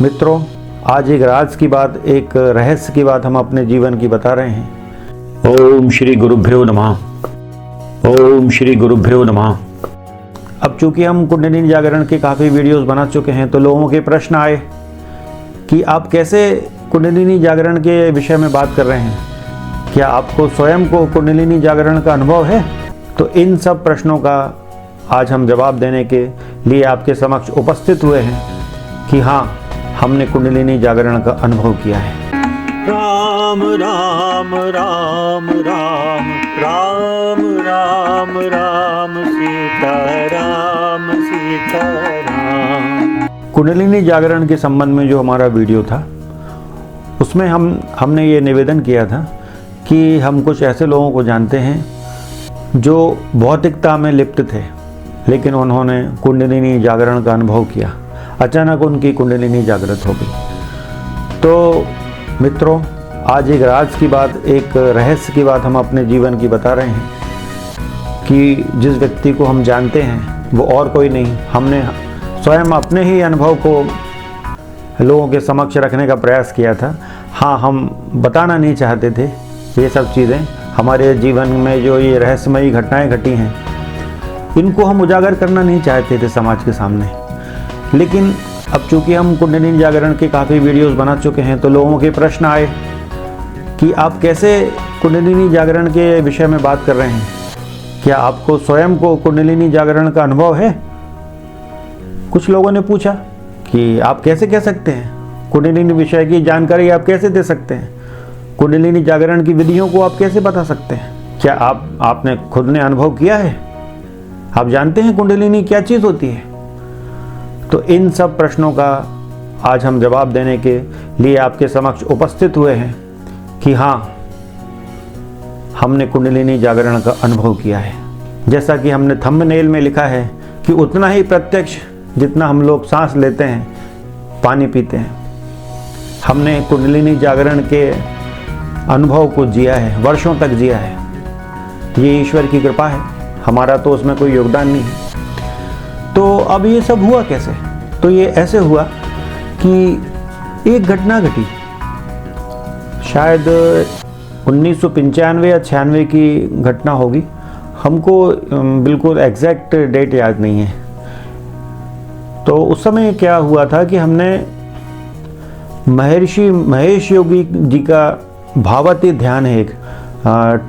मित्रों, आज एक राज की बात, एक रहस्य की बात हम अपने जीवन की बता रहे हैं। ओम श्री गुरुभ्यो नमः। ओम श्री गुरुभ्यो नमः। अब चूंकि हम कुंडलिनी जागरण के काफ़ी वीडियोस बना चुके हैं, तो लोगों के प्रश्न आए कि आप कैसे कुंडलिनी जागरण के विषय में बात कर रहे हैं, क्या आपको स्वयं को कुंडलिनी जागरण का अनुभव है? तो इन सब प्रश्नों का आज हम जवाब देने के लिए आपके समक्ष उपस्थित हुए हैं कि हाँ, हमने कुंडलिनी जागरण का अनुभव किया है। राम राम राम राम राम राम राम सीता राम सीता राम। कुंडलिनी जागरण के संबंध में जो हमारा वीडियो था, उसमें हमने ये निवेदन किया था कि हम कुछ ऐसे लोगों को जानते हैं जो भौतिकता में लिप्त थे, लेकिन उन्होंने कुंडलिनी जागरण का अनुभव किया। अचानक उनकी कुंडलिनी जागृत हो गई। तो मित्रों, आज एक राज की बात, एक रहस्य की बात हम अपने जीवन की बता रहे हैं कि जिस व्यक्ति को हम जानते हैं वो और कोई नहीं, हमने स्वयं अपने ही अनुभव को लोगों के समक्ष रखने का प्रयास किया था। हाँ, हम बताना नहीं चाहते थे ये सब चीज़ें, हमारे जीवन में जो ये रहस्यमयी घटनाएं घटी हैं, इनको हम उजागर करना नहीं चाहते थे समाज के सामने। लेकिन अब चूंकि हम कुंडलिनी जागरण के काफ़ी वीडियोस बना चुके हैं, तो लोगों के प्रश्न आए कि आप कैसे कुंडलिनी जागरण के विषय में बात कर रहे हैं, क्या आपको स्वयं को कुंडलिनी जागरण का अनुभव है? कुछ लोगों ने पूछा कि आप कैसे कह सकते हैं, कुंडलिनी विषय की जानकारी आप कैसे दे सकते हैं, कुंडलिनी जागरण की विधियों को आप कैसे बता सकते हैं? क्या आपने खुद ने अनुभव किया है? आप जानते हैं कुंडलिनी क्या चीज़ होती है? तो इन सब प्रश्नों का आज हम जवाब देने के लिए आपके समक्ष उपस्थित हुए हैं कि हाँ, हमने कुंडलिनी जागरण का अनुभव किया है। जैसा कि हमने थंबनेल में लिखा है कि उतना ही प्रत्यक्ष जितना हम लोग सांस लेते हैं, पानी पीते हैं। हमने कुंडलिनी जागरण के अनुभव को जिया है, वर्षों तक जिया है। ये ईश्वर की कृपा है, हमारा तो उसमें कोई योगदान नहीं है। तो अब ये सब हुआ कैसे? तो ये ऐसे हुआ कि एक घटना घटी, शायद 1995 या 96 की घटना होगी, हमको बिल्कुल एग्जैक्ट डेट याद नहीं है। तो उस समय क्या हुआ था कि हमने महर्षि महेश योगी जी का भावातीत ध्यान है, एक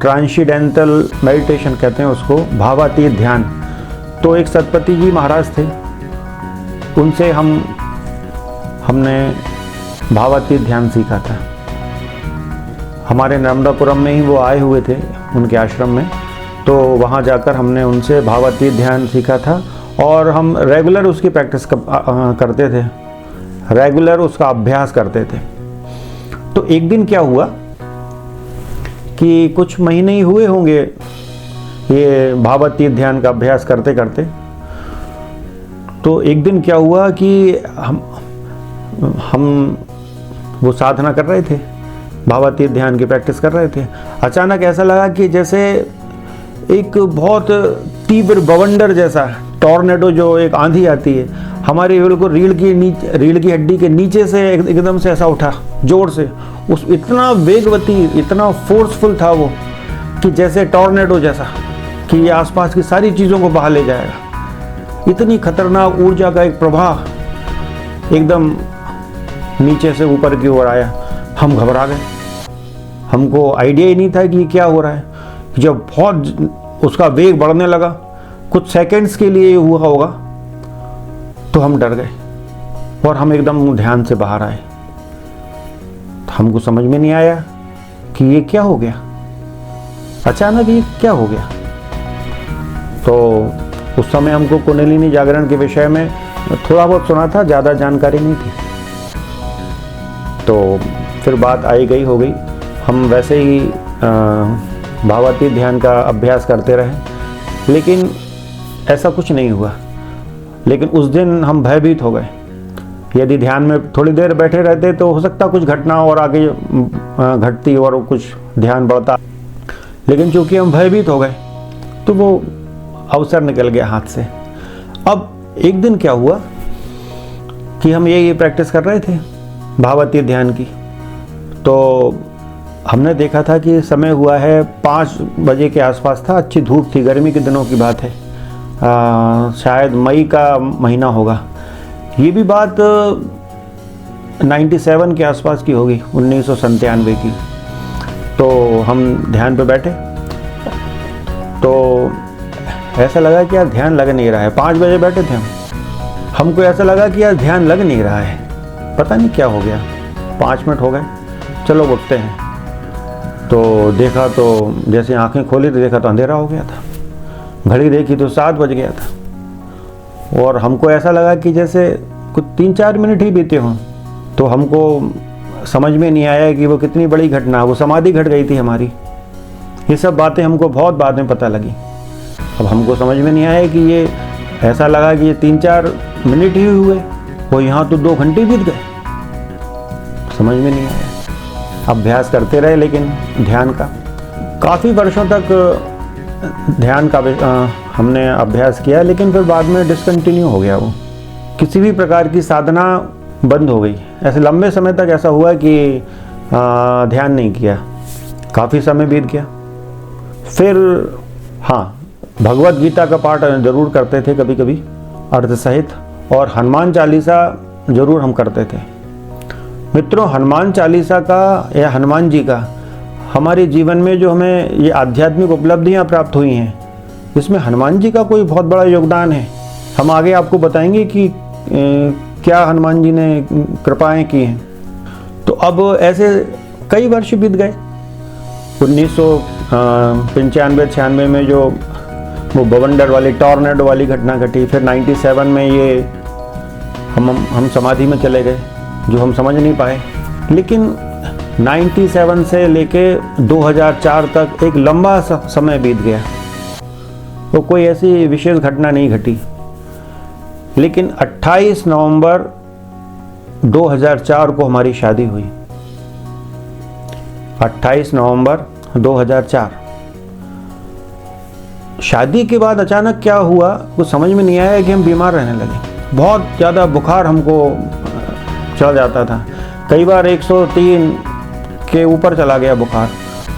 ट्रांसेंडेंटल मेडिटेशन कहते हैं उसको, भावातीत ध्यान। तो एक सतपति जी महाराज थे, उनसे हमने भावातीत ध्यान सीखा था। हमारे नर्मदापुरम में ही वो आए हुए थे उनके आश्रम में, तो वहाँ जाकर हमने उनसे भावातीत ध्यान सीखा था और हम रेगुलर उसकी प्रैक्टिस करते थे, रेगुलर उसका अभ्यास करते थे। तो एक दिन क्या हुआ कि कुछ महीने ही हुए होंगे ये भावातीत ध्यान का अभ्यास करते करते, तो एक दिन क्या हुआ कि हम वो साधना कर रहे थे, भावातीत ध्यान की प्रैक्टिस कर रहे थे। अचानक ऐसा लगा कि जैसे एक बहुत तीव्र बवंडर जैसा टॉर्नेडो, जो एक आंधी आती है, हमारी बिल्कुल रीढ़ की हड्डी के नीचे से एकदम से ऐसा उठा जोर से। उस इतना वेगवती, इतना फोर्सफुल था वो कि जैसे टॉर्नेडो जैसा, कि ये आसपास की सारी चीज़ों को बहा ले जाएगा। इतनी खतरनाक ऊर्जा का एक प्रवाह एकदम नीचे से ऊपर की ओर आया। हम घबरा गए, हमको आइडिया ही नहीं था कि क्या हो रहा है। जब बहुत उसका वेग बढ़ने लगा, कुछ सेकंड्स के लिए हुआ होगा, तो हम डर गए और हम एकदम ध्यान से बाहर आए। हमको समझ में नहीं आया कि ये क्या हो गया, अचानक ये क्या हो गया। तो उस समय हमको कुंडलिनी जागरण के विषय में थोड़ा बहुत सुना था, ज़्यादा जानकारी नहीं थी। तो फिर बात आई गई हो गई, हम वैसे ही भावातीत ध्यान का अभ्यास करते रहे, लेकिन ऐसा कुछ नहीं हुआ। लेकिन उस दिन हम भयभीत हो गए। यदि ध्यान में थोड़ी देर बैठे रहते तो हो सकता कुछ घटना और आगे घटती और कुछ ध्यान बढ़ता, लेकिन चूंकि हम भयभीत हो गए तो वो अवसर निकल गया हाथ से। अब एक दिन क्या हुआ कि हम ये प्रैक्टिस कर रहे थे भावातीत ध्यान की। तो हमने देखा था कि समय हुआ है 5 बजे के आसपास था, अच्छी धूप थी, गर्मी के दिनों की बात है, शायद मई का महीना होगा। ये भी बात 97 के आसपास की होगी, 1997 की। तो हम ध्यान पे बैठे तो ऐसा लगा कि यार ध्यान लग नहीं रहा है। 5 बजे बैठे थे हमको ऐसा लगा कि यार ध्यान लग नहीं रहा है, पता नहीं क्या हो गया। 5 मिनट हो गए, चलो उठते हैं। तो देखा तो जैसे आंखें खोली तो देखा तो अंधेरा हो गया था, घड़ी देखी तो 7 बज गया था। और हमको ऐसा लगा कि जैसे कुछ 3-4 मिनट ही बीते हों। तो हमको समझ में नहीं आया कि वो कितनी बड़ी घटना, वो समाधि घट गई थी हमारी। ये सब बातें हमको बहुत बाद में पता लगी। अब हमको समझ में नहीं आया कि ये ऐसा लगा कि ये 3-4 मिनट ही हुए, वो यहाँ तो 2 घंटे बीत गए, समझ में नहीं आया। अभ्यास करते रहे, लेकिन ध्यान का काफ़ी वर्षों तक ध्यान का हमने अभ्यास किया, लेकिन फिर बाद में डिसकंटिन्यू हो गया। वो किसी भी प्रकार की साधना बंद हो गई। ऐसे लंबे समय तक ऐसा हुआ कि ध्यान नहीं किया, काफ़ी समय बीत गया। फिर हाँ, भगवत गीता का पाठ जरूर करते थे कभी कभी अर्थ सहित, और हनुमान चालीसा जरूर हम करते थे। मित्रों, हनुमान चालीसा का या हनुमान जी का हमारे जीवन में जो हमें ये आध्यात्मिक उपलब्धियां प्राप्त हुई हैं, इसमें हनुमान जी का कोई बहुत बड़ा योगदान है। हम आगे आपको बताएंगे कि क्या हनुमान जी ने कृपाएं की हैं। तो अब ऐसे कई वर्ष बीत गए। 1995-96 में जो वो बवंडर वाली टॉर्नेडो वाली घटना घटी, फिर 97 में ये हम समाधि में चले गए, जो हम समझ नहीं पाए। लेकिन 97 से लेके 2004 तक एक लंबा समय बीत गया, तो कोई ऐसी विशेष घटना नहीं घटी। लेकिन 28 नवंबर 2004 को हमारी शादी हुई। 28 नवंबर 2004। शादी के बाद अचानक क्या हुआ कुछ समझ में नहीं आया कि हम बीमार रहने लगे। बहुत ज़्यादा बुखार हमको चढ़ जाता था, कई बार 103 के ऊपर चला गया बुखार,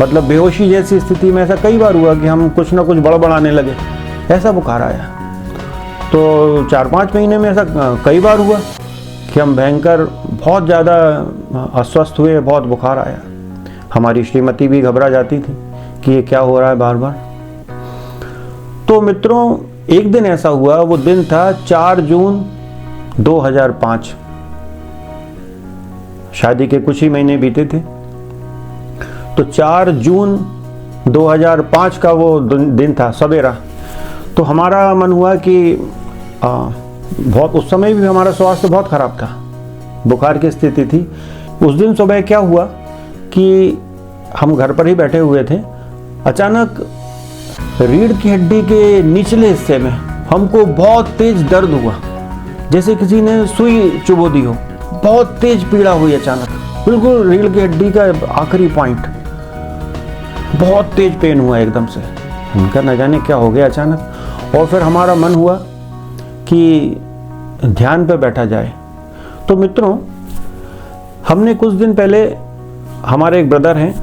मतलब बेहोशी जैसी स्थिति में ऐसा कई बार हुआ कि हम कुछ ना कुछ बड़बड़ाने लगे, ऐसा बुखार आया। तो 4-5 महीने में ऐसा कई बार हुआ कि हम भयंकर बहुत ज़्यादा अस्वस्थ हुए, बहुत बुखार आया। हमारी श्रीमती भी घबरा जाती थी कि ये क्या हो रहा है बार बार। तो मित्रों, एक दिन ऐसा हुआ, वो दिन था 4 जून 2005। शादी के कुछ ही महीने बीते थे, तो 4 जून 2005 का वो दिन था, सवेरा। तो हमारा मन हुआ कि बहुत, उस समय भी हमारा स्वास्थ्य बहुत खराब था, बुखार की स्थिति थी। उस दिन सुबह क्या हुआ कि हम घर पर ही बैठे हुए थे, अचानक रीढ़ की हड्डी के निचले हिस्से में हमको बहुत तेज दर्द हुआ, जैसे किसी ने सुई चुभो दी हो। बहुत तेज पीड़ा हुई अचानक, बिल्कुल रीढ़ की हड्डी का आखिरी पॉइंट, बहुत तेज पेन हुआ एकदम से। उनका न जाने क्या हो गया अचानक। और फिर हमारा मन हुआ कि ध्यान पे बैठा जाए। तो मित्रों, हमने कुछ दिन पहले, हमारे एक ब्रदर हैं,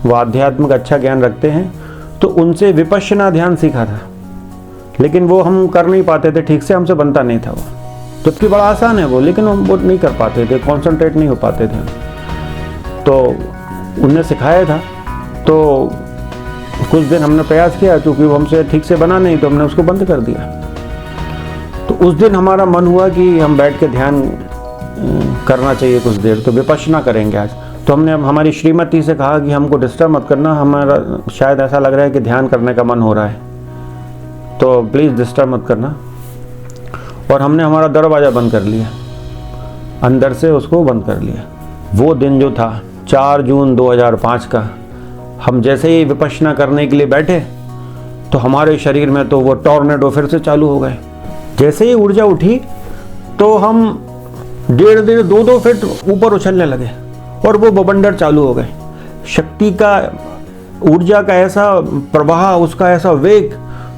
वो आध्यात्मिक अच्छा ज्ञान रखते हैं, तो उनसे विपश्यना ध्यान सीखा था, लेकिन वो हम कर नहीं पाते थे ठीक से, हमसे बनता नहीं था वो। जबकि बड़ा आसान है वो, लेकिन हम वो नहीं कर पाते थे, कॉन्सेंट्रेट नहीं हो पाते थे। तो उनने सिखाया था, तो कुछ दिन हमने प्रयास किया, क्योंकि वो हमसे ठीक से बना नहीं, तो हमने उसको बंद कर दिया। तो उस दिन हमारा मन हुआ कि हम बैठ के ध्यान करना चाहिए कुछ देर, तो विपश्यना करेंगे आज। तो हमने हमारी श्रीमती से कहा कि हमको डिस्टर्ब मत करना, हमारा शायद ऐसा लग रहा है कि ध्यान करने का मन हो रहा है, तो प्लीज़ डिस्टर्ब मत करना। और हमने हमारा दरवाज़ा बंद कर लिया, अंदर से उसको बंद कर लिया। वो दिन जो था 4 जून 2005 का, हम जैसे ही विपश्यना करने के लिए बैठे, तो हमारे शरीर में तो वो टॉर्नेडो फिर से चालू हो गए। जैसे ही ऊर्जा उठी, तो हम 1.5 2 फीट ऊपर उछलने लगे, और वो बवंडर चालू हो गए। शक्ति का, ऊर्जा का ऐसा प्रवाह, उसका ऐसा वेग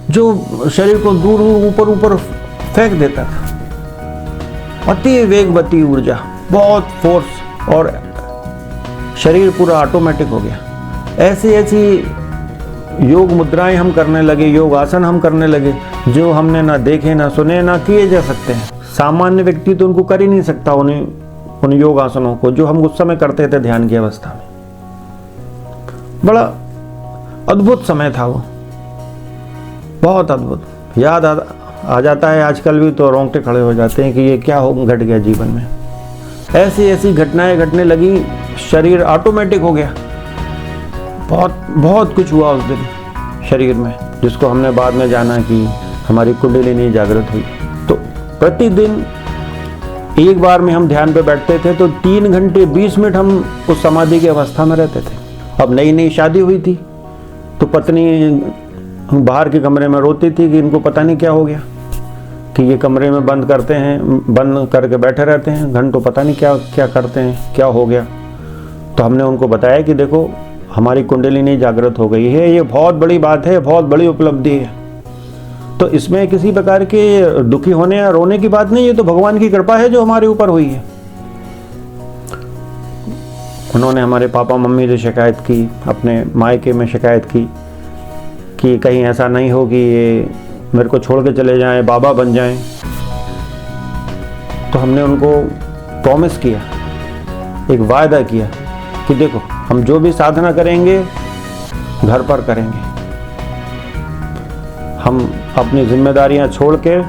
जो शरीर को दूर ऊपर फेंक देता था। अति वेगवती ऊर्जा, बहुत फोर्स, और शरीर पूरा ऑटोमेटिक हो गया। ऐसी ऐसी योग मुद्राएं हम करने लगे, योग आसन हम करने लगे जो हमने ना देखे, ना सुने, ना किए जा सकते हैं। सामान्य व्यक्ति तो उनको कर ही नहीं सकता, उन योग आसनों को जो हम उस समय करते थे ध्यान की अवस्था में। बड़ा अद्भुत समय था वो, बहुत अद्भुत। याद आ जाता है आजकल भी तो रोंगटे खड़े हो जाते हैं कि ये क्या घट गया जीवन में। ऐसी ऐसी घटनाएं घटने लगी, शरीर ऑटोमेटिक हो गया। बहुत कुछ हुआ उस दिन शरीर में, जिसको हमने बाद में जाना कि हमारी कुंडलिनी जागृत हुई। तो प्रतिदिन एक बार में हम ध्यान पे बैठते थे तो 3 घंटे 20 मिनट हम उस समाधि की अवस्था में रहते थे। अब नई नई शादी हुई थी तो पत्नी बाहर के कमरे में रोती थी कि इनको पता नहीं क्या हो गया, कि ये कमरे में बंद करते हैं, बंद करके बैठे रहते हैं घंटों, पता नहीं क्या क्या करते हैं, क्या हो गया। तो हमने उनको बताया कि देखो हमारी कुंडलिनी जागृत हो गई है, ये बहुत बड़ी बात है, बहुत बड़ी उपलब्धि है। तो इसमें किसी प्रकार के दुखी होने या रोने की बात नहीं, ये तो भगवान की कृपा है जो हमारे ऊपर हुई है। उन्होंने हमारे पापा मम्मी से शिकायत की, अपने मायके में शिकायत की कि कहीं ऐसा नहीं हो कि ये मेरे को छोड़ के चले जाएं, बाबा बन जाएं। तो हमने उनको प्रॉमिस किया, एक वायदा किया कि देखो हम जो भी साधना करेंगे घर पर करेंगे, हम अपनी जिम्मेदारियां छोड़ के,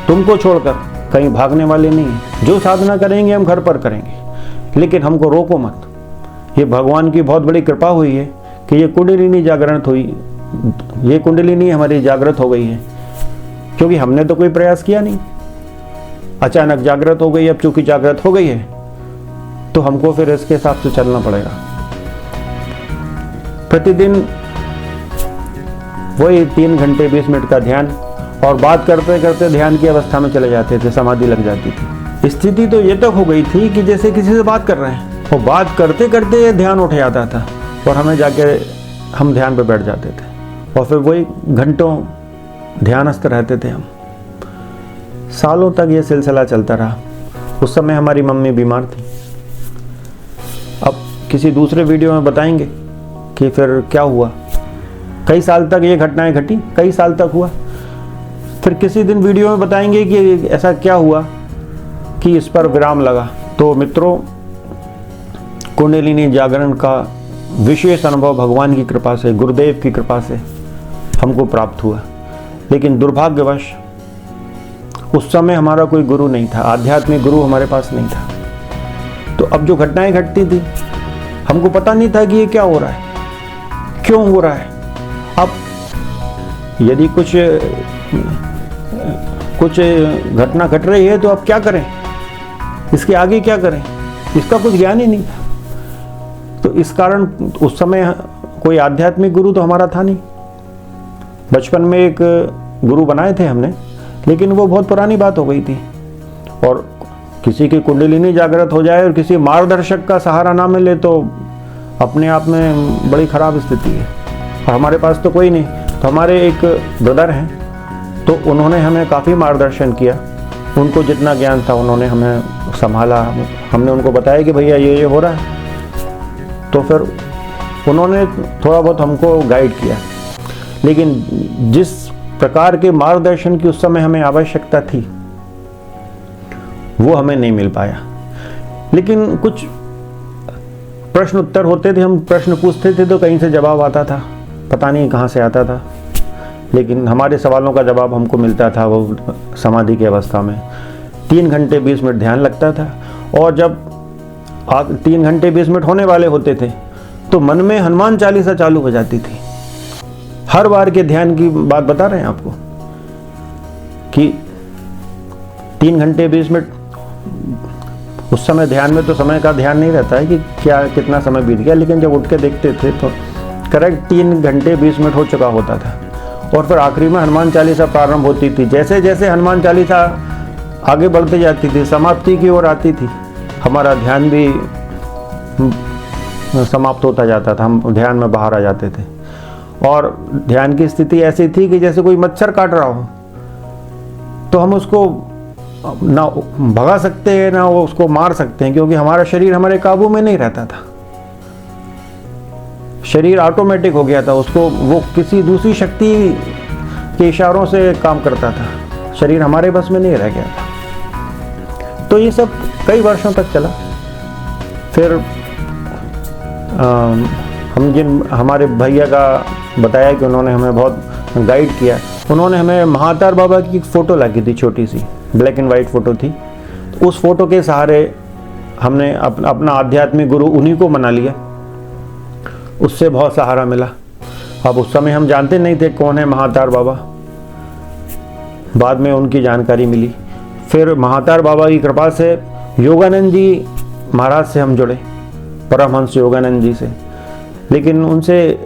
तुमको छोड़कर कहीं भागने वाले नहीं हैं। जो साधना करेंगे हम घर पर करेंगे, लेकिन हमको रोको मत। ये भगवान की बहुत बड़ी कृपा हुई है कि ये कुंडलिनी जागृत हुई, ये कुंडलिनी हमारी जागृत हो गई है, क्योंकि हमने तो कोई प्रयास किया नहीं। अचानक जागृत हो गई, अब चूंकि जागृत हो गई है तो हमको फिर इसके हिसाब से चलना पड़ेगा। प्रतिदिन वही 3 घंटे 20 मिनट का ध्यान, और बात करते करते ध्यान की अवस्था में चले जाते थे, समाधि लग जाती थी। स्थिति तो ये तक हो गई थी कि जैसे किसी से बात कर रहे हैं, और बात करते करते ध्यान उठ जाता था और हमें जाके हम ध्यान पे बैठ जाते थे, और फिर वही घंटों ध्यानस्थ रहते थे हम। सालों तक ये सिलसिला चलता रहा। उस समय हमारी मम्मी बीमार थी। अब किसी दूसरे वीडियो में बताएंगे कि फिर क्या हुआ। कई साल तक ये घटनाएं घटी, कई साल तक हुआ। फिर किसी दिन वीडियो में बताएंगे कि ऐसा क्या हुआ कि इस पर विराम लगा। तो मित्रों, कुंडलिनी जागरण का विशेष अनुभव भगवान की कृपा से, गुरुदेव की कृपा से हमको प्राप्त हुआ। लेकिन दुर्भाग्यवश उस समय हमारा कोई गुरु नहीं था, आध्यात्मिक गुरु हमारे पास नहीं था। तो अब जो घटनाएं घटती थी हमको पता नहीं था कि ये क्या हो रहा है, क्यों हो रहा है। अब यदि कुछ घटना घट रही है तो अब क्या करें, इसके आगे क्या करें, इसका कुछ ज्ञान ही नहीं था। तो इस कारण उस समय कोई आध्यात्मिक गुरु तो हमारा था नहीं। बचपन में एक गुरु बनाए थे हमने, लेकिन वो बहुत पुरानी बात हो गई थी। और किसी की कुंडलिनी जागृत हो जाए और किसी मार्गदर्शक का सहारा ना मिले तो अपने आप में बड़ी खराब स्थिति है। और हमारे पास तो कोई नहीं। तो हमारे एक ब्रदर हैं, तो उन्होंने हमें काफ़ी मार्गदर्शन किया। उनको जितना ज्ञान था उन्होंने हमें संभाला। हमने उनको बताया कि भैया ये हो रहा है, तो फिर उन्होंने थोड़ा बहुत हमको गाइड किया। लेकिन जिस प्रकार के मार्गदर्शन की उस समय हमें आवश्यकता थी वो हमें नहीं मिल पाया। लेकिन कुछ प्रश्न उत्तर होते थे, हम प्रश्न पूछते थे तो कहीं से जवाब आता था, पता नहीं कहाँ से आता था, लेकिन हमारे सवालों का जवाब हमको मिलता था वो समाधि की अवस्था में। 3 घंटे 20 मिनट ध्यान लगता था, और जब 3 घंटे 20 मिनट होने वाले होते थे तो मन में हनुमान चालीसा चालू हो जाती थी। हर बार के ध्यान की बात बता रहे हैं आपको कि 3 घंटे 20 मिनट, उस समय ध्यान में तो समय का ध्यान नहीं रहता है कि क्या कितना समय बीत गया, लेकिन जब उठ के देखते थे तो करेक्ट 3 घंटे 20 मिनट हो चुका होता था। और फिर आखिरी में हनुमान चालीसा प्रारंभ होती थी। जैसे जैसे हनुमान चालीसा आगे बढ़ती जाती थी, समाप्ति की ओर आती थी, हमारा ध्यान भी समाप्त होता जाता था, हम ध्यान में बाहर आ जाते थे। और ध्यान की स्थिति ऐसी थी कि जैसे कोई मच्छर काट रहा हो, तो हम उसको ना भगा सकते हैं ना वो उसको मार सकते हैं, क्योंकि हमारा शरीर हमारे काबू में नहीं रहता था। शरीर ऑटोमेटिक हो गया था, उसको वो किसी दूसरी शक्ति के इशारों से काम करता था, शरीर हमारे बस में नहीं रह गया था। तो ये सब कई वर्षों तक चला। फिर हम जिन हमारे भैया का बताया कि उन्होंने हमें बहुत गाइड किया, उन्होंने हमें महातार बाबा की एक फ़ोटो लगी थी, छोटी सी ब्लैक एंड वाइट फ़ोटो थी। उस फोटो के सहारे हमने अपना आध्यात्मिक गुरु उन्हीं को मना लिया, उससे बहुत सहारा मिला। अब उस समय हम जानते नहीं थे कौन है महातार बाबा, बाद में उनकी जानकारी मिली। फिर महातार बाबा की कृपा से योगानंद जी महाराज से हम जुड़े, परमहंस योगानंद जी से। लेकिन उनसे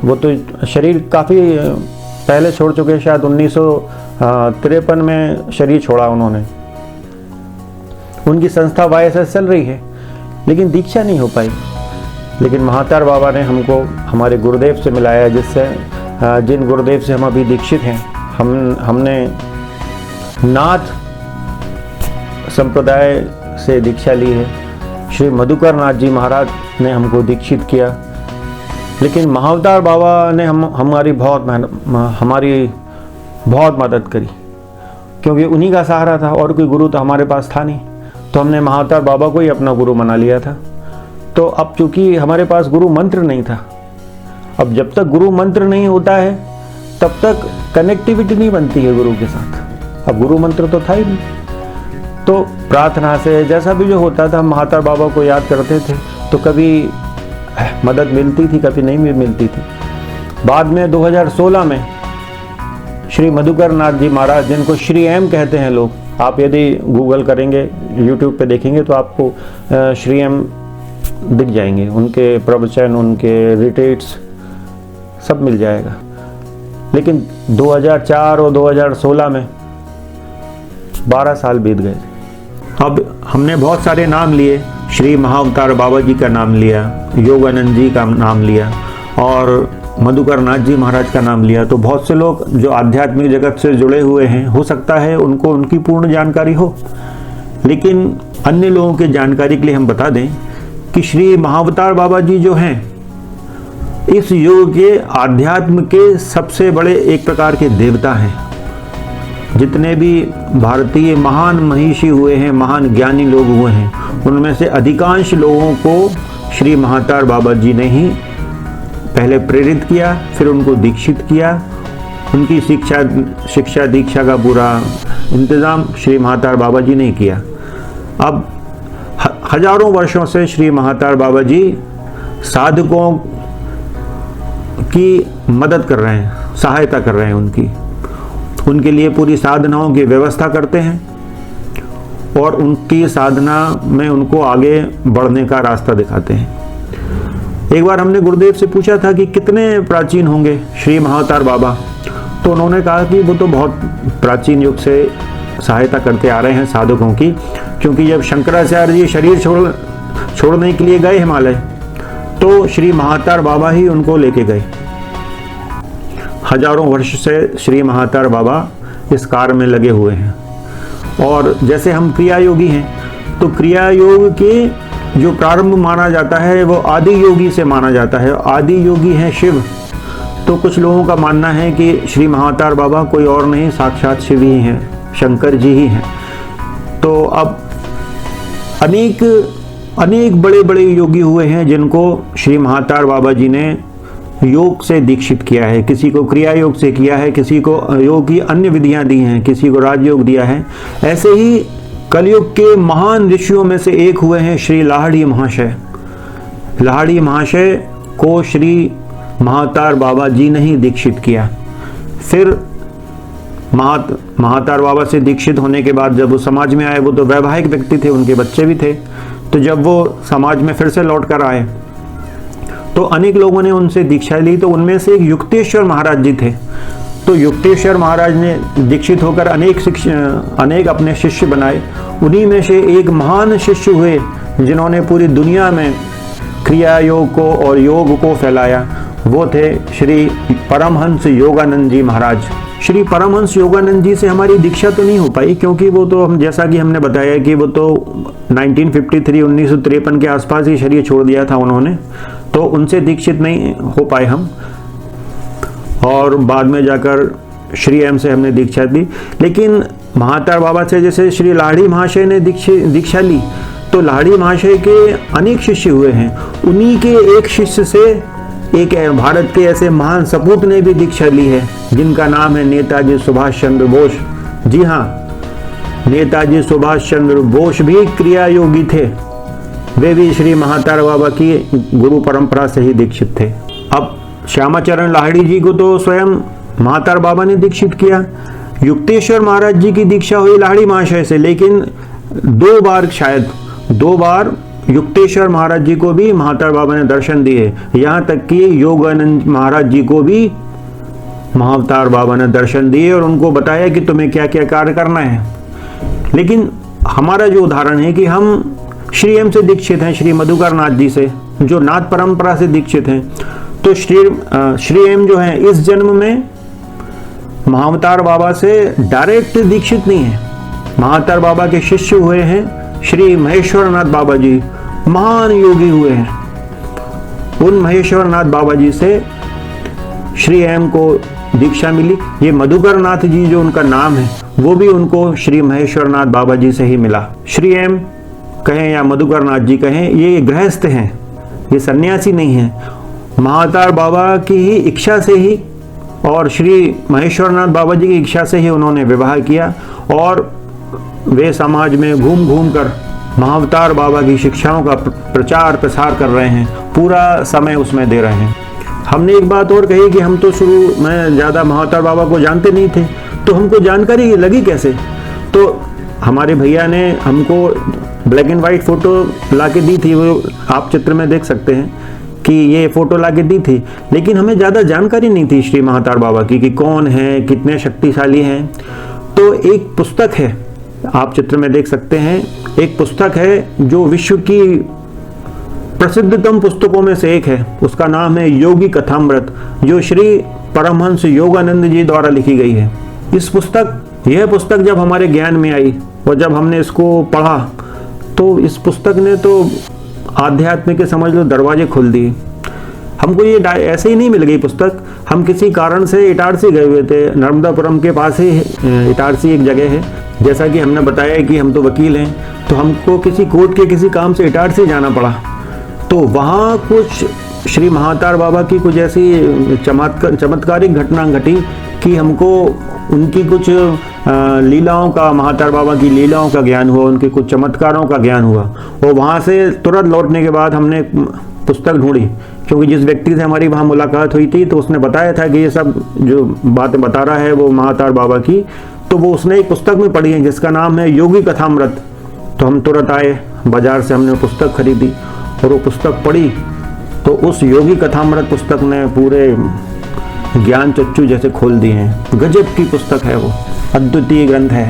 वो तो शरीर काफ़ी पहले छोड़ चुके, शायद 1953 में शरीर छोड़ा उन्होंने। उनकी संस्था YSS चल रही है, लेकिन दीक्षा नहीं हो पाई। लेकिन महातार बाबा ने हमको हमारे गुरुदेव से मिलाया, जिससे जिन गुरुदेव से हम अभी दीक्षित हैं। हमने नाथ संप्रदाय से दीक्षा ली है। श्री मधुकर नाथ जी महाराज ने हमको दीक्षित किया। लेकिन महाअवतार बाबा ने हमारी बहुत मदद करी, क्योंकि उन्हीं का सहारा था और कोई गुरु तो हमारे पास था नहीं। तो हमने महाअवतार बाबा को ही अपना गुरु बना लिया था। तो अब चूंकि हमारे पास गुरु मंत्र नहीं था, अब जब तक गुरु मंत्र नहीं होता है तब तक कनेक्टिविटी नहीं बनती है गुरु के साथ। अब गुरु मंत्र तो था ही नहीं, तो प्रार्थना से जैसा भी जो होता था, हम महाअवतार बाबा को याद करते थे। तो कभी मदद मिलती थी, कभी नहीं भी मिलती थी। बाद में 2016 में श्री मधुकर नाथ जी महाराज, जिनको श्री एम कहते हैं लोग, आप यदि गूगल करेंगे, यूट्यूब पे देखेंगे तो आपको श्री एम दिख जाएंगे, उनके प्रवचन, उनके रिट्रीट्स सब मिल जाएगा। लेकिन 2004 और 2016 में 12 साल बीत गए। अब हमने बहुत सारे नाम लिए, श्री महाअवतार बाबा जी का नाम लिया, योगानंद जी का नाम लिया और मधुकर नाथ जी महाराज का नाम लिया। तो बहुत से लोग जो आध्यात्मिक जगत से जुड़े हुए हैं, हो सकता है उनको उनकी पूर्ण जानकारी हो, लेकिन अन्य लोगों की जानकारी के लिए हम बता दें कि श्री महाअवतार बाबा जी जो हैं, इस युग के आध्यात्म के सबसे बड़े एक प्रकार के देवता हैं। जितने भी भारतीय महान महिषी हुए हैं, महान ज्ञानी लोग हुए हैं, उनमें से अधिकांश लोगों को श्री महाअवतार बाबा जी ने ही पहले प्रेरित किया, फिर उनको दीक्षित किया। उनकी शिक्षा दीक्षा का पूरा इंतज़ाम श्री महाअवतार बाबा जी ने किया। अब हजारों वर्षों से श्री महाअवतार बाबा जी साधकों की मदद कर रहे हैं, सहायता कर रहे हैं, उनके लिए पूरी साधनाओं की व्यवस्था करते हैं और उनकी साधना में उनको आगे बढ़ने का रास्ता दिखाते हैं। एक बार हमने गुरुदेव से पूछा था कि कितने प्राचीन होंगे श्री महाअवतार बाबा, तो उन्होंने कहा कि वो तो बहुत प्राचीन युग से सहायता करते आ रहे हैं साधकों की, क्योंकि जब शंकराचार्य जी शरीर छोड़ने के लिए गए हिमालय, तो श्री महाअवतार बाबा ही उनको लेके गए। हजारों वर्ष से श्री महाअवतार बाबा इस कार्य में लगे हुए हैं। और जैसे हम क्रिया योगी हैं, तो क्रिया योग के जो प्रारंभ माना जाता है वो आदि योगी से माना जाता है। आदि योगी है शिव। तो कुछ लोगों का मानना है कि श्री महाअवतार बाबा कोई और नहीं, साक्षात शिव ही हैं, शंकर जी ही हैं। तो अब अनेक बड़े बड़े योगी हुए हैं जिनको श्री महाअवतार बाबा जी ने योग से दीक्षित किया है। किसी को क्रिया योग से किया है, किसी को योग की अन्य विधियां दी हैं, किसी को राजयोग दिया है। ऐसे ही कलयुग के महान ऋषियों में से एक हुए हैं श्री लाहड़ी महाशय। लाहड़ी महाशय को श्री महाअवतार बाबा जी ने ही दीक्षित किया। फिर महाअवतार बाबा से दीक्षित होने के बाद जब वो समाज में आए, वो तो वैवाहिक व्यक्ति थे, उनके बच्चे भी थे। तो जब वो समाज में फिर से लौट कर आए तो अनेक लोगों ने उनसे दीक्षा ली। तो उनमें से एक युक्तेश्वर महाराज जी थे। तो युक्तेश्वर महाराज ने दीक्षित होकर अनेक अपने शिष्य बनाए। उन्हीं में से एक महान शिष्य हुए जिन्होंने पूरी दुनिया में क्रिया योग को और योग को फैलाया। वो थे श्री परमहंस योगानंद जी महाराज, श्री परमहंस योगानंद जी से हमारी दीक्षा तो नहीं हो पाई, क्योंकि वो तो हम जैसा कि हमने बताया कि वो तो 1953 के आसपास ही शरीर छोड़ दिया था उन्होंने, तो उनसे दीक्षित नहीं हो पाए हम। और बाद में जाकर श्री एम से हमने दीक्षा ली। लेकिन महातार बाबा से जैसे श्री लाड़ी महाशय ने दीक्षा ली, तो लाड़ी महाशय के अनेक शिष्य हुए हैं। उन्हीं के एक शिष्य से एक भारत के ऐसे महान सपूत ने भी दीक्षा ली है, जिनका नाम है नेताजी सुभाष चंद्र बोस। जी हाँ, नेताजी सुभाष चंद्र बोस भी क्रिया योगी थे। वे भी श्री महातार बाबा की गुरु परंपरा से ही दीक्षित थे। अब श्यामाचरण लाहिड़ी जी को तो स्वयं महातार बाबा ने दीक्षित किया। युक्तेश्वर महाराज जी की दीक्षा हुई लाहिड़ी महाशय से, लेकिन 2 बार, शायद 2 बार युक्तेश्वर महाराज जी को भी महातार बाबा ने दर्शन दिए। यहाँ तक कि योगानंद महाराज जी को भी महातार बाबा ने दर्शन दिए और उनको बताया कि तुम्हें क्या क्या कार्य करना है। लेकिन हमारा जो उदाहरण है कि हम श्री एम से दीक्षित हैं, श्री मधुकर नाथ जी से, जो नाथ परंपरा से दीक्षित हैं। तो श्री एम जो है इस जन्म में महावतार बाबा से डायरेक्ट दीक्षित नहीं है। महावतार बाबा के शिष्य हुए हैं श्री महेश्वरनाथ बाबा जी, महान योगी हुए हैं। उन महेश्वरनाथ बाबा जी से श्री एम को दीक्षा मिली। ये मधुकर नाथ जी जो उनका नाम है, वो भी उनको श्री महेश्वरनाथ बाबा जी से ही मिला। श्री एम कहें या मधुकर नाथ जी कहें, ये गृहस्थ हैं, ये सन्यासी नहीं है। महावतार बाबा की ही इच्छा से ही और श्री महेश्वरनाथ बाबा जी की इच्छा से ही उन्होंने विवाह किया, और वे समाज में घूम घूम कर महावतार बाबा की शिक्षाओं का प्रचार प्रसार कर रहे हैं, पूरा समय उसमें दे रहे हैं। हमने एक बात और कही कि हम तो शुरू में ज़्यादा महावतार बाबा को जानते नहीं थे, तो हमको जानकारी लगी कैसे? तो हमारे भैया ने हमको ब्लैक एंड वाइट फ़ोटो ला के दी थी, वो आप चित्र में देख सकते हैं कि ये फ़ोटो ला के दी थी। लेकिन हमें ज़्यादा जानकारी नहीं थी श्री महावतार बाबा की कि कौन है, कितने शक्तिशाली हैं। तो एक पुस्तक है, आप चित्र में देख सकते हैं, एक पुस्तक है जो विश्व की प्रसिद्धतम पुस्तकों में से एक है। उसका नाम है योगी कथामृत, जो श्री परमहंस योगानंद जी द्वारा लिखी गई है। यह पुस्तक जब हमारे ज्ञान में आई और जब हमने इसको पढ़ा, तो इस पुस्तक ने तो आध्यात्म के समझ लो दरवाजे खोल दिए। हमको ये ऐसे ही नहीं मिल गई पुस्तक। हम किसी कारण से इटारसी गए हुए थे, नर्मदापुरम के पास ही इटारसी एक जगह है। जैसा कि हमने बताया कि हम तो वकील हैं, तो हमको किसी कोर्ट के किसी काम से इटारसी जाना पड़ा। तो वहाँ कुछ श्री महावतार बाबा की कुछ ऐसी चमत्कारिक घटना घटी कि हमको उनकी कुछ लीलाओं का, महावतार बाबा की लीलाओं का ज्ञान हुआ, उनके कुछ चमत्कारों का ज्ञान हुआ। और वहाँ से तुरंत लौटने के बाद हमने पुस्तक ढूंढी, क्योंकि जिस व्यक्ति से हमारी वहाँ मुलाकात हुई थी तो उसने बताया था कि ये सब जो बातें बता रहा है वो महावतार बाबा की, तो वो उसने एक पुस्तक में पढ़ी है जिसका नाम है योगी कथामृत। तो हम तुरंत आए, बाजार से हमने पुस्तक खरीदी और वो पुस्तक पढ़ी। तो उस योगी कथामृत पुस्तक ने पूरे ज्ञान चच्चू जैसे खोल दिए हैं। गजब की पुस्तक है वो, अद्वितीय ग्रंथ है।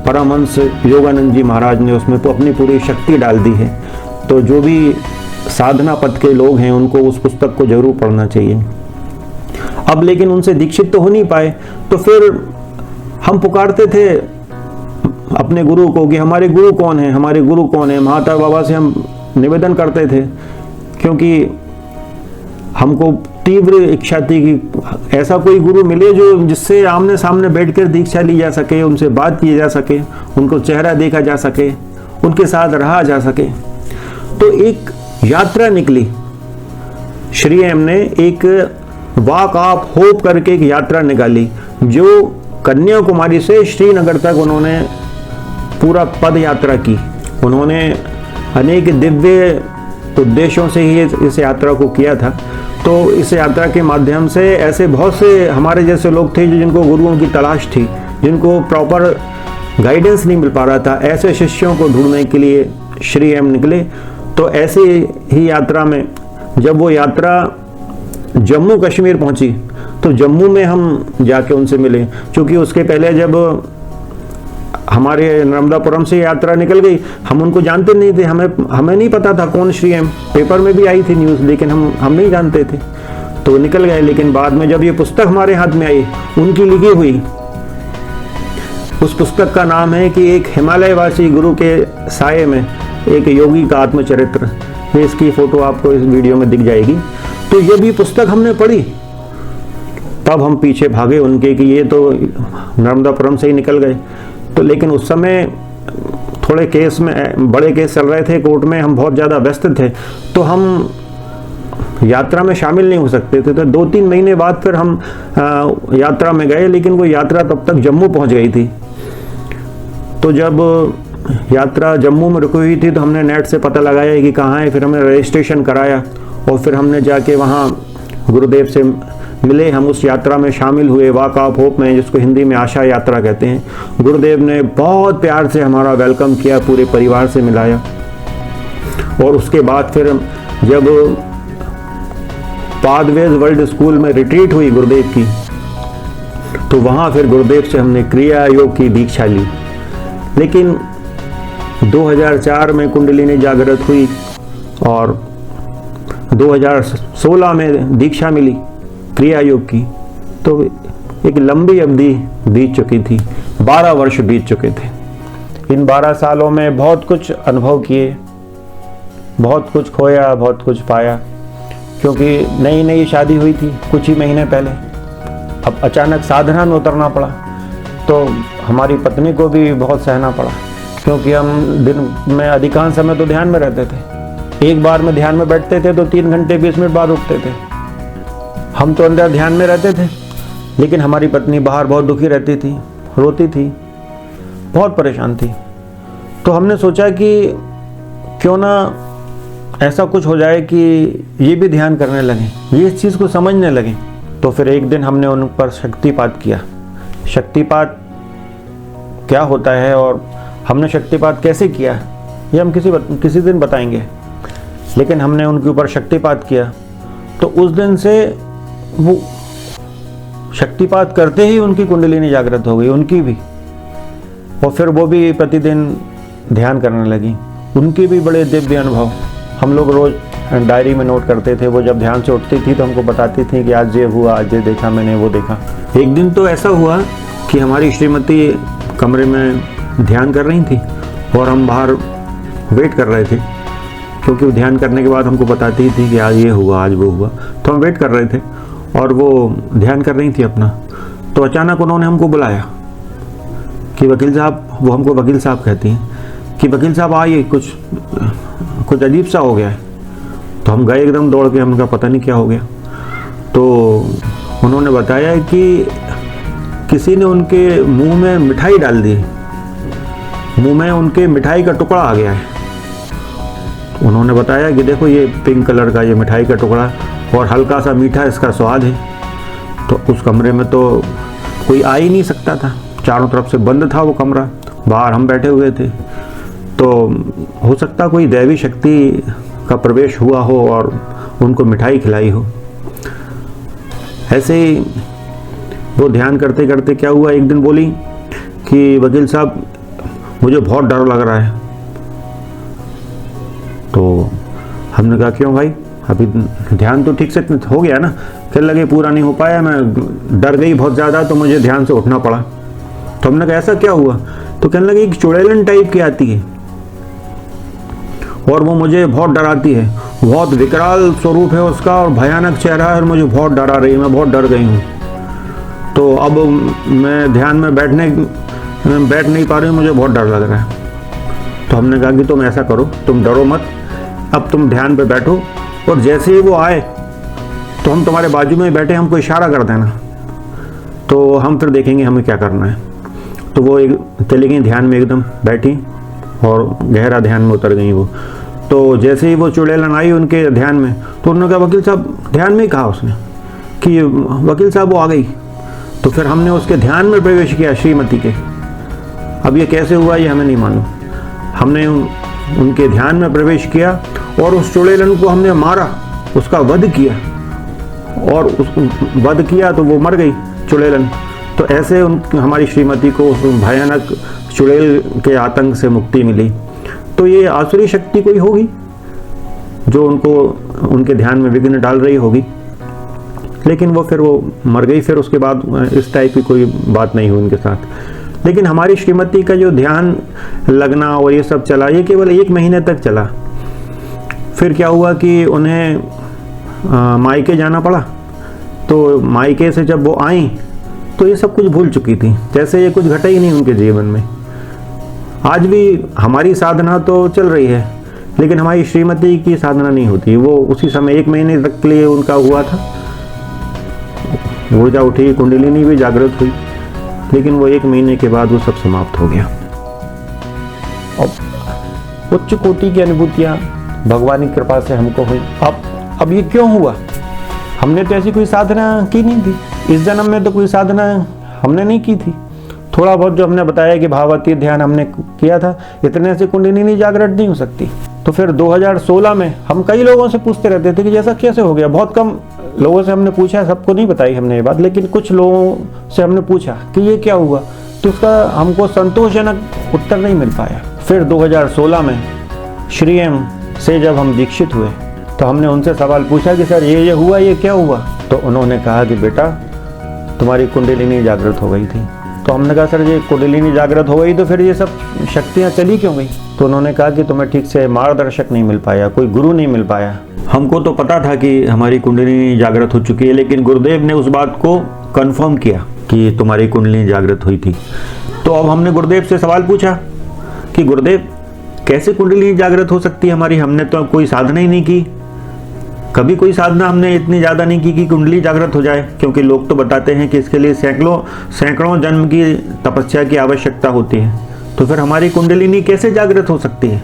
परमहंस योगानंद जी महाराज ने उसमें तो अपनी पूरी शक्ति डाल दी है। तो जो भी साधना पथ के लोग हैं उनको उस पुस्तक को जरूर पढ़ना चाहिए। अब लेकिन उनसे दीक्षित तो हो नहीं पाए, तो फिर हम पुकारते थे अपने गुरु को कि हमारे गुरु कौन है, हमारे गुरु कौन है। महावतार बाबा से हम निवेदन करते थे, क्योंकि हमको तीव्र इच्छा थी कि ऐसा कोई गुरु मिले जो जिससे आमने सामने बैठकर दीक्षा ली जा सके, उनसे बात की जा सके, उनको चेहरा देखा जा सके, उनके साथ रहा जा सके। तो एक यात्रा निकली। श्री एम ने एक वॉक ऑफ होप करके एक यात्रा निकाली, जो कन्याकुमारी से श्रीनगर तक उन्होंने पूरा पद यात्रा की। उन्होंने अनेक दिव्य उद्देश्यों से ही इस यात्रा को किया था। तो इस यात्रा के माध्यम से ऐसे बहुत से हमारे जैसे लोग थे जिनको गुरुओं की तलाश थी, जिनको प्रॉपर गाइडेंस नहीं मिल पा रहा था, ऐसे शिष्यों को ढूंढने के लिए श्री एम निकले। तो ऐसे ही यात्रा में जब वो यात्रा जम्मू कश्मीर पहुंची, तो जम्मू में हम जाके उनसे मिले। क्योंकि उसके पहले जब हमारे नर्मदापुरम से यात्रा निकल गई, हम उनको जानते नहीं थे, हमें नहीं पता था कौन श्री एम। पेपर में भी आई थी न्यूज़, लेकिन हम नहीं जानते थे। तो वो निकल गए। लेकिन बाद में जब ये पुस्तक हमारे हाथ में आई, उनकी लिखी हुई, उस पुस्तक का नाम है कि एक हिमालयवासी गुरु के साये में एक योगी का आत्मचरित्र। ये इसकी फोटो आपको इस वीडियो में दिख जाएगी। तो ये भी पुस्तक हमने पढ़ी, तब हम पीछे भागे उनके कि ये तो नर्मदापुरम से ही निकल गए। तो लेकिन उस समय थोड़े केस में, बड़े केस चल रहे थे कोर्ट में, हम बहुत ज़्यादा व्यस्त थे, तो हम यात्रा में शामिल नहीं हो सकते थे। तो 2-3 महीने बाद फिर हम यात्रा में गए, लेकिन वो यात्रा तब तक जम्मू पहुंच गई थी। तो जब यात्रा जम्मू में रुकी हुई थी तो हमने नेट से पता लगाया कि कहाँ है। फिर हमने रजिस्ट्रेशन कराया और फिर हमने जाके वहाँ गुरुदेव से मिले। हम उस यात्रा में शामिल हुए, वॉक ऑफ होप में, जिसको हिंदी में आशा यात्रा कहते हैं। गुरुदेव ने बहुत प्यार से हमारा वेलकम किया, पूरे परिवार से मिलाया। और उसके बाद फिर जब पादवेज वर्ल्ड स्कूल में रिट्रीट हुई गुरुदेव की, तो वहाँ फिर गुरुदेव से हमने क्रिया योग की दीक्षा ली। लेकिन 2004 में कुंडलिनी जागृत हुई और 2016 में दीक्षा मिली क्रिया योग की। तो एक लंबी अवधि बीत चुकी थी, 12 वर्ष बीत चुके थे। इन 12 सालों में बहुत कुछ अनुभव किए, बहुत कुछ खोया, बहुत कुछ पाया। क्योंकि नई नई शादी हुई थी कुछ ही महीने पहले, अब अचानक साधना में उतरना पड़ा, तो हमारी पत्नी को भी बहुत सहना पड़ा। क्योंकि हम दिन में अधिकांश समय तो ध्यान में रहते थे। एक बार में ध्यान में बैठते थे तो 3 घंटे 20 मिनट बाद उठते थे। हम तो अंदर ध्यान में रहते थे, लेकिन हमारी पत्नी बाहर बहुत दुखी रहती थी, रोती थी, बहुत परेशान थी। तो हमने सोचा कि क्यों ना ऐसा कुछ हो जाए कि ये भी ध्यान करने लगें, ये इस चीज़ को समझने लगें। तो फिर एक दिन हमने उन पर शक्तिपात किया। शक्तिपात क्या होता है और हमने शक्तिपात कैसे किया, ये हम किसी दिन बताएंगे। लेकिन हमने उनके ऊपर शक्तिपात किया, तो उस दिन से वो शक्तिपात करते ही उनकी कुंडलिनी जागृत हो गई, उनकी भी। और फिर वो भी प्रतिदिन ध्यान करने लगी, उनके भी बड़े दिव्य अनुभव। हम लोग रोज़ डायरी में नोट करते थे। वो जब ध्यान से उठती थी तो हमको बताती थी कि आज ये हुआ, आज ये देखा मैंने, वो देखा। एक दिन तो ऐसा हुआ कि हमारी श्रीमती कमरे में ध्यान कर रही थी और हम बाहर वेट कर रहे थे, क्योंकि वो ध्यान करने के बाद हमको बताती थी कि आज ये हुआ, आज वो हुआ। तो हम वेट कर रहे थे और वो ध्यान कर रही थी अपना। तो अचानक उन्होंने हमको बुलाया कि वकील साहब, वो हमको वकील साहब कहती हैं, कि वकील साहब आइए, कुछ अजीब सा हो गया है। तो हम गए एकदम दौड़ के, हमने कहा पता नहीं क्या हो गया। तो उन्होंने बताया कि किसी ने उनके मुंह में मिठाई डाल दी, मुंह में उनके मिठाई का टुकड़ा आ गया है। उन्होंने बताया कि देखो ये पिंक कलर का ये मिठाई का टुकड़ा और हल्का सा मीठा इसका स्वाद है। तो उस कमरे में तो कोई आ ही नहीं सकता था, चारों तरफ से बंद था वो कमरा, बाहर हम बैठे हुए थे। तो हो सकता कोई दैवी शक्ति का प्रवेश हुआ हो और उनको मिठाई खिलाई हो। ऐसे ही वो ध्यान करते करते क्या हुआ, एक दिन बोली कि वकील साहब मुझे बहुत डर लग रहा है। तो हमने कहा क्यों भाई, अभी ध्यान तो ठीक से हो गया ना। फिर लगे पूरा नहीं हो पाया, मैं डर गई बहुत ज़्यादा, तो मुझे ध्यान से उठना पड़ा। तो हमने कहा ऐसा क्या हुआ। तो कहने लगे एक चुड़ैलन टाइप की आती है और वो मुझे बहुत डराती है, बहुत विकराल स्वरूप है उसका और भयानक चेहरा है और मुझे बहुत डरा रही है, मैं बहुत डर गई हूँ। तो अब मैं ध्यान में बैठ नहीं पा रही हूँ, मुझे बहुत डर लग रहा है। तो हमने कहा कि तुम ऐसा करो, तुम डरो मत, अब तुम ध्यान पे बैठो और जैसे ही वो आए तो हम तुम्हारे बाजू में बैठे, हमको इशारा कर देना, तो हम फिर देखेंगे हमें क्या करना है। तो वो चली गई ध्यान में, एकदम बैठी और गहरा ध्यान में उतर गई वो। तो जैसे ही वो चुड़ैलन आई उनके ध्यान में, तो उन्होंने कहा वकील साहब, ध्यान में ही कहा उसने कि वकील साहब वो आ गई। तो फिर हमने उसके ध्यान में प्रवेश किया, श्रीमती के। अब ये कैसे हुआ ये हमें नहीं मालूम। हमने उनके ध्यान में प्रवेश किया और उस चुड़ैलन को हमने मारा, उसका वध किया, और उस वध किया तो वो मर गई चुड़ैलन। तो ऐसे हमारी श्रीमती को उस भयानक चुड़ैल के आतंक से मुक्ति मिली। तो ये आसुरी शक्ति कोई होगी जो उनको उनके ध्यान में विघ्न डाल रही होगी। लेकिन वो फिर वो मर गई। फिर उसके बाद इस टाइप की कोई बात नहीं हुई उनके साथ। लेकिन हमारी श्रीमती का जो ध्यान लगना और ये सब चला, ये केवल 1 महीने तक चला। फिर क्या हुआ कि उन्हें मायके जाना पड़ा। तो मायके से जब वो आई तो ये सब कुछ भूल चुकी थी, जैसे ये कुछ घटा ही नहीं उनके जीवन में। आज भी हमारी साधना तो चल रही है, लेकिन हमारी श्रीमती की साधना नहीं होती। वो उसी समय 1 महीने तक के लिए उनका हुआ था, ऊर्जा उठी, कुंडलिनी भी जागृत हुई, लेकिन वो 1 महीने के बाद वो सब समाप्त हो गया। अब उच्च कोटि की अनुभूतियाँ भगवान की कृपा से हमको हुई। अब ये क्यों हुआ? हमने तो ऐसी कोई साधना की नहीं थी, इस जन्म में तो कोई साधना हमने नहीं की थी। थोड़ा बहुत जो हमने बताया कि भावातीत ध्यान हमने किया था, इतने से कुंडलिनी जागृत नहीं हो सकती। तो फिर 2016 में हम कई लोगों से पूछते रहते थे कि जैसा कैसे हो गया। बहुत कम लोगों से हमने पूछा, सबको नहीं बताई हमने ये बात, लेकिन कुछ लोगों से हमने पूछा कि ये क्या हुआ, तो उसका हमको संतोषजनक उत्तर नहीं मिल पाया। फिर 2016 में श्री एम से जब हम दीक्षित हुए तो हमने उनसे सवाल पूछा कि सर ये हुआ, ये क्या हुआ? तो उन्होंने कहा कि बेटा तुम्हारी कुंडलिनी जागृत हो गई थी। तो हमने कहा सर ये कुंडलिनी जागृत हो गई तो फिर ये सब शक्तियाँ चली क्यों गई? तो उन्होंने कहा कि तुम्हें ठीक से मार्गदर्शक नहीं मिल पाया, कोई गुरु नहीं मिल पाया। हमको तो पता था कि हमारी कुंडलिनी जागृत हो चुकी है, लेकिन गुरुदेव ने उस बात को कन्फर्म किया कि तुम्हारी कुंडलिनी जागृत हुई थी। तो अब हमने गुरुदेव से सवाल पूछा कि गुरुदेव कैसे कुंडलिनी जागृत हो सकती है हमारी? हमने तो कोई साधना ही नहीं की, कभी कोई साधना हमने इतनी ज़्यादा नहीं की कि कुंडली जागृत हो जाए, क्योंकि लोग तो बताते हैं कि इसके लिए सैकड़ों जन्म की तपस्या की आवश्यकता होती है। तो फिर हमारी कुंडलिनी कैसे जागृत हो सकती है?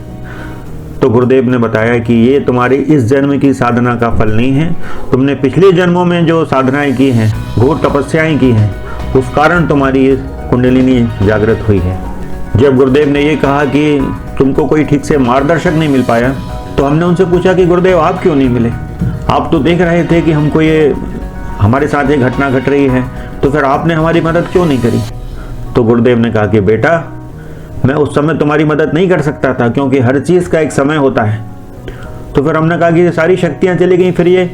तो गुरुदेव ने बताया कि ये तुम्हारी इस जन्म की साधना का फल नहीं है, तुमने पिछले जन्मों में जो साधनाएं की हैं, घोर तपस्याएं की हैं, उस कारण तुम्हारी ये कुंडलिनी जागृत हुई है। जब गुरुदेव ने ये कहा कि तुमको कोई ठीक से मार्गदर्शक नहीं मिल पाया, तो हमने उनसे पूछा कि गुरुदेव आप क्यों नहीं मिले? आप तो देख रहे थे कि हमको ये हमारे साथ ये घटना घट रही है, तो फिर आपने हमारी मदद क्यों नहीं करी? तो गुरुदेव ने कहा कि बेटा मैं उस समय तुम्हारी मदद नहीं कर सकता था, क्योंकि हर चीज़ का एक समय होता है। तो फिर हमने कहा कि सारी शक्तियाँ चली गई फिर ये,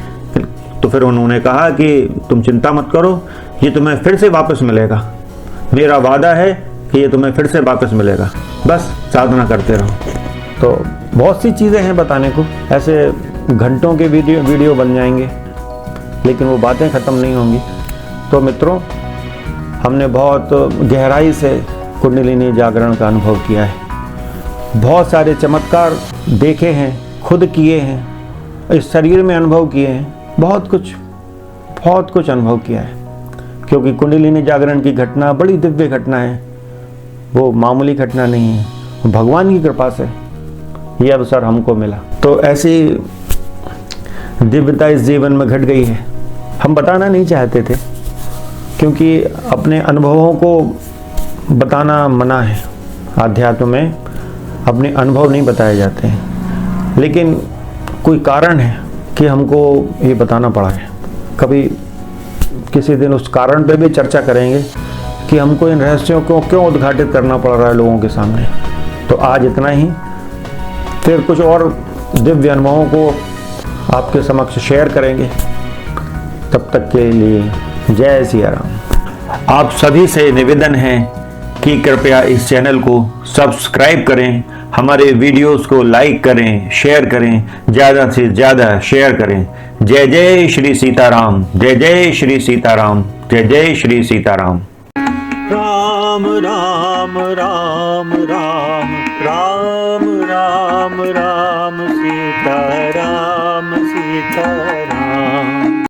तो फिर उन्होंने कहा कि तुम चिंता मत करो, ये तुम्हें फिर से वापस मिलेगा, मेरा वादा है कि ये तुम्हें फिर से वापस मिलेगा, बस साधना करते रहो। तो बहुत सी चीज़ें हैं बताने को, ऐसे घंटों के वीडियो बन जाएंगे, लेकिन वो बातें ख़त्म नहीं होंगी। तो मित्रों, हमने बहुत गहराई से कुंडलिनी जागरण का अनुभव किया है, बहुत सारे चमत्कार देखे हैं, खुद किए हैं, इस शरीर में अनुभव किए हैं, बहुत कुछ अनुभव किया है। क्योंकि कुंडलिनी जागरण की घटना बड़ी दिव्य घटना है, वो मामूली घटना नहीं है। भगवान की कृपा से ये अवसर हमको मिला, तो ऐसी दिव्यता इस जीवन में घट गई है। हम बताना नहीं चाहते थे, क्योंकि अपने अनुभवों को बताना मना है। आध्यात्म में अपने अनुभव नहीं बताए जाते हैं, लेकिन कोई कारण है कि हमको ये बताना पड़ा है। कभी किसी दिन उस कारण पे भी चर्चा करेंगे कि हमको इन रहस्यों को क्यों उद्घाटित करना पड़ रहा है लोगों के सामने। तो आज इतना ही, फिर कुछ और दिव्य अनुभवों को आपके समक्ष शेयर करेंगे। तब तक के लिए जय सिया राम। आप सभी से निवेदन है कि कृपया इस चैनल को सब्सक्राइब करें, हमारे वीडियोस को लाइक करें, शेयर करें, ज़्यादा से ज़्यादा शेयर करें। जय जय श्री सीताराम, जय जय श्री सीताराम, जय जय श्री सीताराम। राम राम राम राम राम राम राम सीता राम सीता राम।